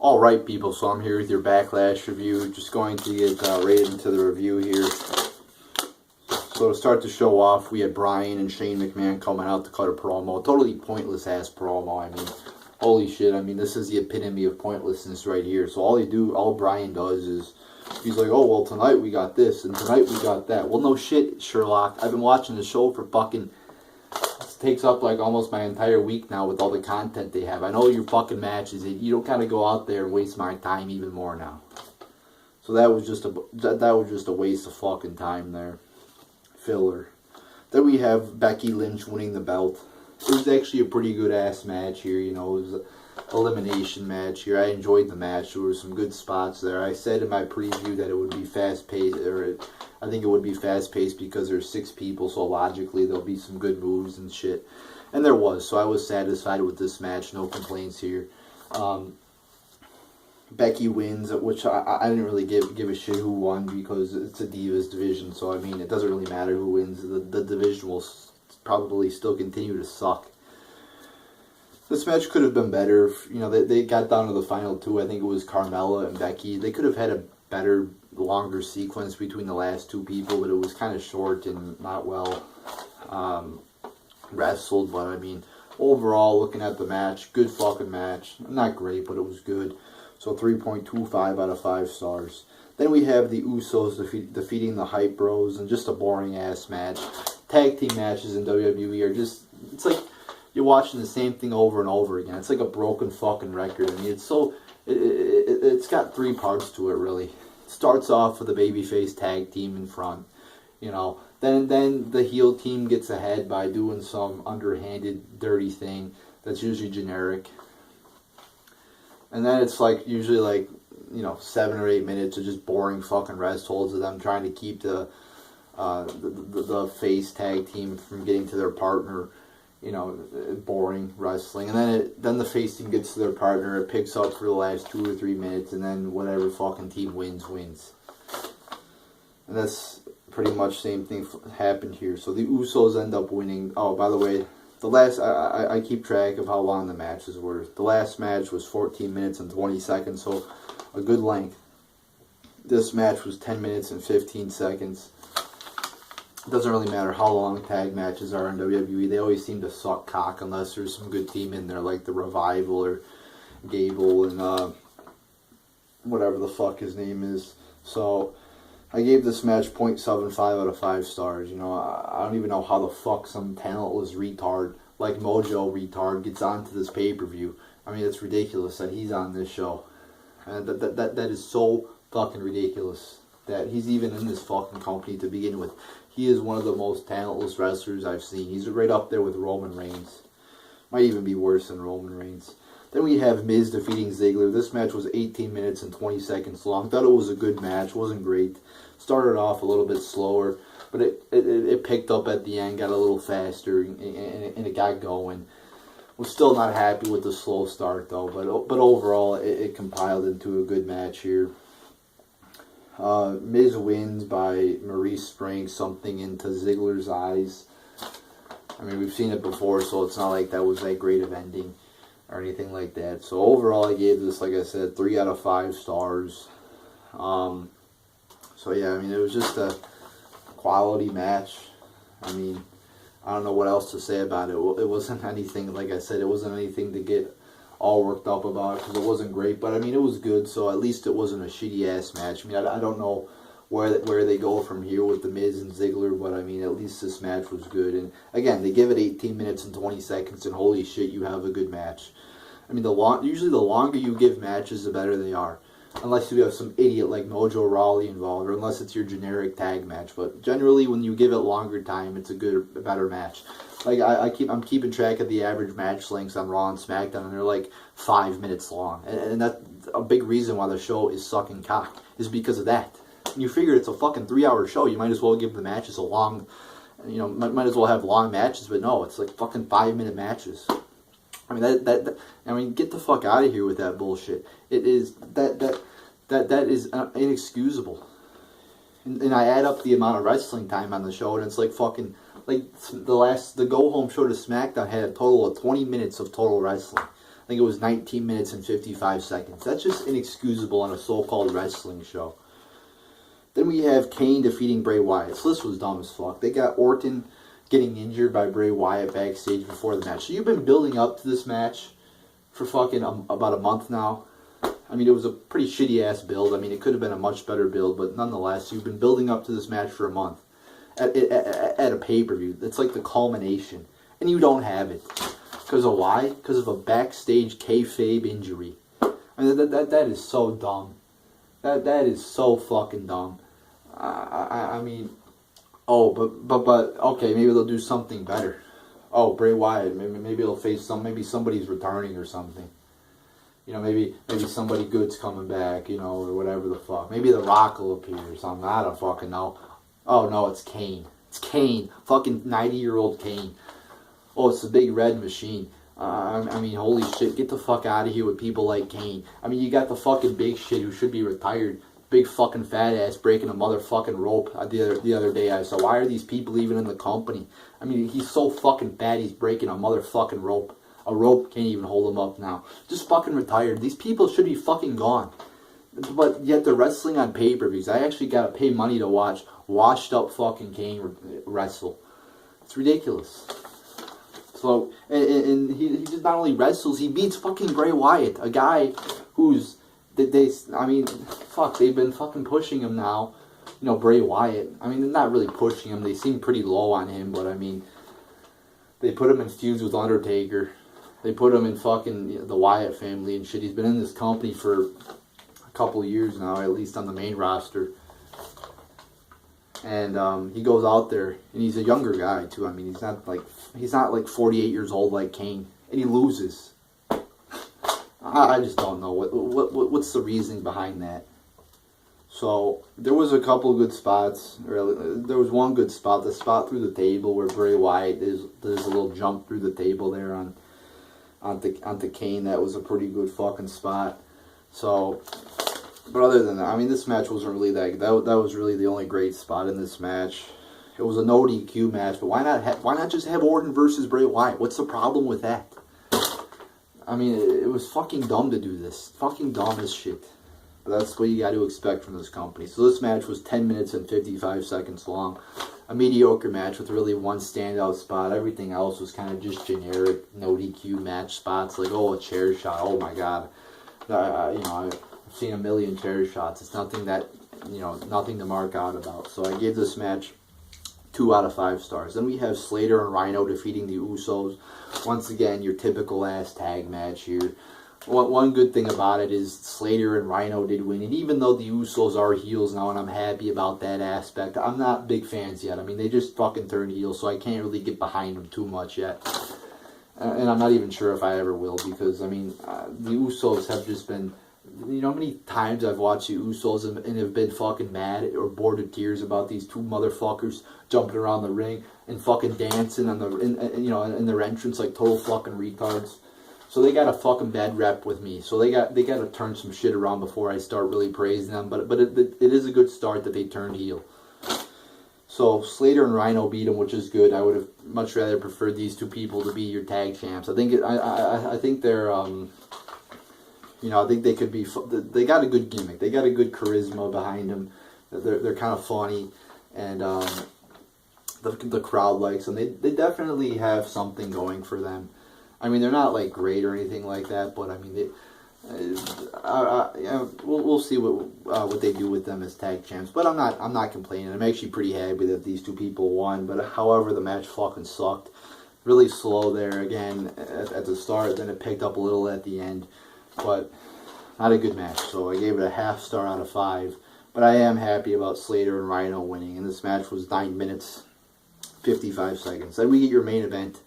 Alright people, so I'm here with your Backlash review. Just going to get right into the review here. So to start the show off, we had Bryan and Shane McMahon coming out to cut a promo. Totally pointless ass promo. I mean, holy shit. I mean, this is the epitome of pointlessness right here. So all Bryan does is, he's like, oh, well, tonight we got this, and tonight we got that. Well, no shit, Sherlock. I've been watching the show for fucking... takes up like almost my entire week now with all the content they have. I know your fucking matches. You don't kind of go out there and waste my time even more now. So that was just a waste of fucking time there. Filler. Then we have Becky Lynch winning the belt. It was actually a pretty good ass match here. You know, it was an elimination match here. I enjoyed the match. There were some good spots there. I said in my preview that it would be fast paced, I think it would be fast-paced because there's 6 people, so logically there'll be some good moves and shit. And there was, so I was satisfied with this match. No complaints here. Becky wins, which I didn't really give a shit who won because it's a Divas division, so I mean, it doesn't really matter who wins. The division will probably still continue to suck. This match could have been better. You know, they got down to the final 2. I think it was Carmella and Becky. They could have had a better, longer sequence between the last 2 people, but it was kind of short and not well wrestled. But I mean, overall, looking at the match, good fucking match. Not great, but it was good. So 3.25 out of 5 stars. Then we have the Usos defeating the Hype Bros, and just a boring ass match. Tag team matches in WWE are just, it's like you're watching the same thing over and over again. It's like a broken fucking record. I mean, it's so, it's got 3 parts to it, really. Starts off with a babyface tag team in front, you know. Then the heel team gets ahead by doing some underhanded, dirty thing that's usually generic. And then it's like usually like, you know, 7 or 8 minutes of just boring fucking rest holds of them trying to keep the face tag team from getting to their partner. You know, boring wrestling. And then the face team gets to their partner. It picks up for the last 2 or 3 minutes, and then whatever fucking team wins. And that's pretty much the same thing happened here. So the Usos end up winning. Oh, by the way, the last I keep track of how long the matches were. The last match was 14 minutes and 20 seconds, so a good length. This match was 10 minutes and 15 seconds. It doesn't really matter how long tag matches are in WWE. They always seem to suck cock unless there's some good team in there, like the Revival or Gable and whatever the fuck his name is. So I gave this match 0.75 out of 5 stars. You know, I don't even know how the fuck some talentless retard like Mojo retard gets onto this pay-per-view. I mean, it's ridiculous that he's on this show. And that is so fucking ridiculous that he's even in this fucking company to begin with. He is one of the most talentless wrestlers I've seen. He's right up there with Roman Reigns. Might even be worse than Roman Reigns. Then we have Miz defeating Ziggler. This match was 18 minutes and 20 seconds long. Thought it was a good match. Wasn't great. Started off a little bit slower, but it picked up at the end, got a little faster, and it got going. Was still not happy with the slow start, though. But overall, it compiled into a good match here. Miz wins by Maurice spraying something into Ziggler's eyes. I mean, we've seen it before, so it's not like that was that great of ending or anything like that. So overall, I gave this, like I said, 3 out of 5 stars. So yeah, I mean, it was just a quality match. I mean, I don't know what else to say about it. It wasn't anything, like I said, it wasn't anything to get all worked up about because it wasn't great, but I mean, it was good, so at least it wasn't a shitty ass match. I mean, I don't know where they go from here with the Miz and Ziggler, but I mean, at least this match was good. And again, they give it 18 minutes and 20 seconds, and holy shit, you have a good match. I mean, usually the longer you give matches, the better they are, unless you have some idiot like Mojo Rawley involved, or unless it's your generic tag match. But generally, when you give it longer time, it's a better match. Like I'm keeping track of the average match lengths on Raw and SmackDown, and they're like 5 minutes long. And that's a big reason why the show is sucking cock, is because of that. And you figure it's a fucking 3-hour show, you might as well give the matches a long, you know, might as well have long matches. But no, it's like fucking 5-minute matches. I mean, get the fuck out of here with that bullshit. It is that is inexcusable. And I add up the amount of wrestling time on the show, and it's like fucking, like the go home show to SmackDown had a total of 20 minutes of total wrestling. think it was 19 minutes and 55 seconds. That's just inexcusable on a so-called wrestling show. Then we have Kane defeating Bray Wyatt. So this was dumb as fuck. They got Orton getting injured by Bray Wyatt backstage before the match. So you've been building up to this match for fucking about a month now. I mean, it was a pretty shitty-ass build. I mean, it could have been a much better build, but nonetheless, you've been building up to this match for a month at a pay-per-view. It's like the culmination, and you don't have it. Because of why? Because of a backstage kayfabe injury. I mean, that is so dumb. That is so fucking dumb. I mean, oh, but okay, maybe they'll do something better. Oh, Bray Wyatt, maybe they'll face maybe somebody's returning or something. You know, maybe somebody good's coming back, you know, or whatever the fuck. Maybe The Rock will appear or something. I don't fucking know. Oh no, it's Kane. It's Kane. Fucking 90-year-old Kane. Oh, it's the big red machine. I mean, holy shit, get the fuck out of here with people like Kane. I mean, you got the fucking big shit who should be retired. Big fucking fat ass breaking a motherfucking rope the other day. I saw, why are these people even in the company? I mean, he's so fucking fat, he's breaking a motherfucking rope. A rope can't even hold him up now. Just fucking retired. These people should be fucking gone. But yet they're wrestling on pay-per-views. I actually gotta pay money to watch washed up fucking Kane wrestle. It's ridiculous. So, and he just not only wrestles, he beats fucking Bray Wyatt, a guy who's, I mean, fuck, they've been fucking pushing him now. You know, Bray Wyatt. I mean, they're not really pushing him. They seem pretty low on him, but I mean, they put him in feuds with Undertaker. They put him in fucking the Wyatt family and shit. He's been in this company for a couple of years now, at least on the main roster. And he goes out there, and he's a younger guy too. I mean, he's not like 48 years old like Kane, and he loses. I just don't know what's the reasoning behind that. So there was a couple of good spots. There was one good spot, the spot through the table where Bray Wyatt does a little jump through the table there onto Kane. That was a pretty good fucking spot. So. But other than that, I mean, this match wasn't really that was really the only great spot in this match. It was a no DQ match, but why not just have Orton versus Bray Wyatt? What's the problem with that? I mean, it was fucking dumb to do this. Fucking dumb as shit. But that's what you got to expect from this company. So this match was 10 minutes and 55 seconds long. A mediocre match with really one standout spot. Everything else was kind of just generic no DQ match spots. Like, oh, a chair shot. Oh my god. I've seen a million chair shots. It's nothing nothing to mark out about. So I gave this match 2 out of 5 stars. Then we have Slater and Rhino defeating the Usos. Once again, your typical ass tag match here. One good thing about it is Slater and Rhino did win. And even though the Usos are heels now, and I'm happy about that aspect, I'm not big fans yet. I mean, they just fucking turned heels, so I can't really get behind them too much yet. And I'm not even sure if I ever will, because, I mean, the Usos have just been... You know how many times I've watched the Usos and have been fucking mad or bored to tears about these two motherfuckers jumping around the ring and fucking dancing in their entrance like total fucking retards. So they got a fucking bad rep with me. So they got to turn some shit around before I start really praising them. But it is a good start that they turned heel. So Slater and Rhino beat them, which is good. I would have much rather preferred these two people to be your tag champs. I think they're I think they could be. They got a good gimmick. They got a good charisma behind them. They're kind of funny, and the crowd likes them. They definitely have something going for them. I mean, they're not like great or anything like that, but I mean, we'll see what they do with them as tag champs. But I'm not complaining. I'm actually pretty happy that these two people won. But however, the match fucking sucked. Really slow there again at the start. Then it picked up a little at the end. But not a good match, so I gave it a half star out of 5. But I am happy about Slater and Rhino winning, and this match was 9 minutes, 55 seconds. Then we get your main event.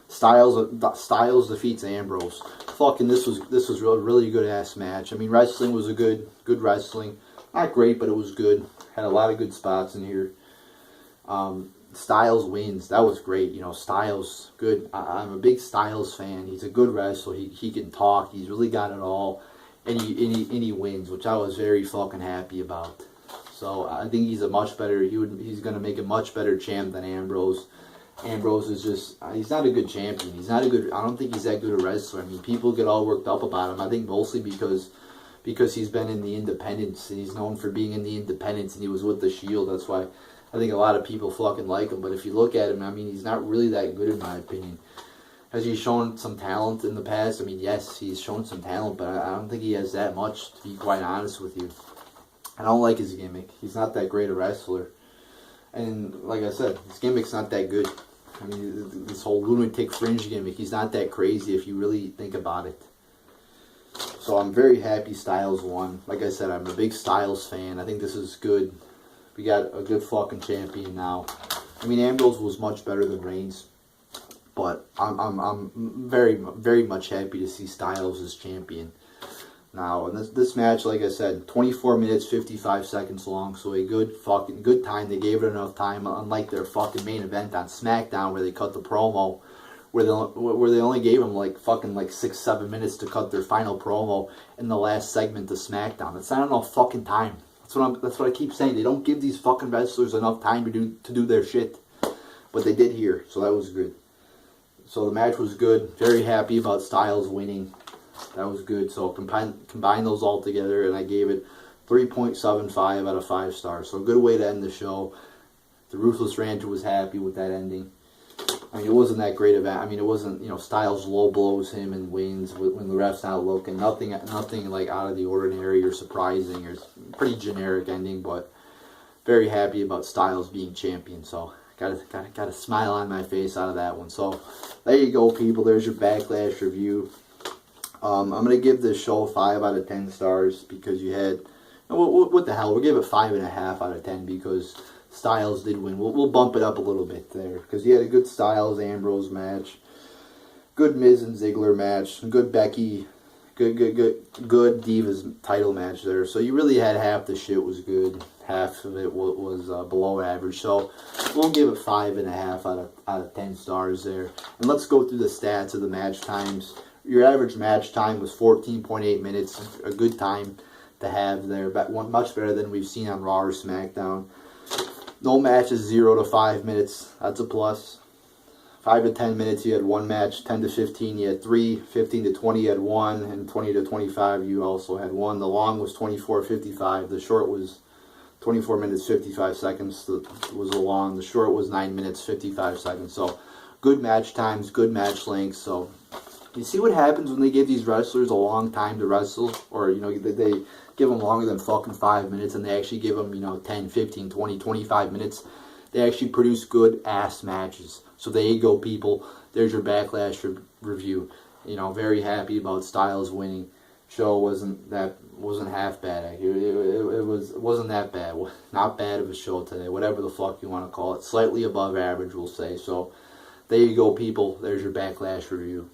Styles defeats Ambrose. Fucking this was a really good ass match. I mean, wrestling was a good wrestling. Not great, but it was good. Had a lot of good spots in here. Styles wins. That was great. You know, Styles, good. I'm a big Styles fan. He's a good wrestler. He can talk. He's really got it all. And he wins, which I was very fucking happy about. So I think he's a much better, he's going to make a much better champ than Ambrose. Ambrose is just, he's not a good champion. He's not a good, I don't think he's that good a wrestler. I mean, people get all worked up about him. I think mostly because he's been in the independents, and he's known for being in the independents, and he was with the Shield. That's why I think a lot of people fucking like him. But if you look at him, I mean, he's not really that good in my opinion. Has he shown some talent in the past? I mean, yes, he's shown some talent, but I don't think he has that much, to be quite honest with you. I don't like his gimmick. He's not that great a wrestler. And like I said, his gimmick's not that good. I mean, this whole lunatic fringe gimmick, he's not that crazy if you really think about it. So I'm very happy Styles won. Like I said, I'm a big Styles fan. I think this is good. We got a good fucking champion now. I mean, Ambrose was much better than Reigns, but I'm very, very much happy to see Styles as champion now. And this match, like I said, 24 minutes 55 seconds long, so a good time. They gave it enough time, unlike their fucking main event on SmackDown where they cut the promo, where they only gave them like 6-7 minutes to cut their final promo in the last segment of SmackDown. That's not enough fucking time. That's what I keep saying. They don't give these fucking wrestlers enough time to do their shit, but they did here, so that was good. So the match was good. Very happy about Styles winning. That was good. So combine those all together, and I gave it 3.75 out of 5 stars. So a good way to end the show. The Ruthless Rancher was happy with that ending. I mean, it wasn't that great of a... I mean, it wasn't, Styles low blows him and wins when the ref's not looking. Nothing like out of the ordinary or surprising. Or pretty generic ending, but very happy about Styles being champion. So got a smile on my face out of that one. So there you go, people. There's your Backlash review. I'm going to give this show 5 out of 10 stars because you had... What the hell? We'll give it 5.5 out of 10 because Styles did win. We'll bump it up a little bit there because you had a good Styles-Ambrose match. Good Miz and Ziggler match. Good Becky. Good Divas title match there. So you really had half the shit was good. Half of it was below average. So we'll give it 5.5 out of 10 stars there. And let's go through the stats of the match times. Your average match time was 14.8 minutes. A good time to have there. Much better than we've seen on Raw or SmackDown. No matches 0 to 5 minutes. That's a plus. 5 to 10 minutes you had 1 match. 10 to 15 you had 3. 15 to 20 you had 1. And 20 to 25 you also had 1. The long was 24:55. The short was 24 minutes 55 seconds was the long. The short was 9 minutes 55 seconds. So good match times, good match lengths. So you see what happens when they give these wrestlers a long time to wrestle, or they give them longer than fucking 5 minutes, and they actually give them 10, 15, 20, 25 minutes. They actually produce good ass matches. So there you go, people. There's your Backlash review. Very happy about Styles winning. Show wasn't half bad. It wasn't that bad. Not bad of a show today. Whatever the fuck you want to call it. Slightly above average, we'll say. So there you go, people. There's your Backlash review.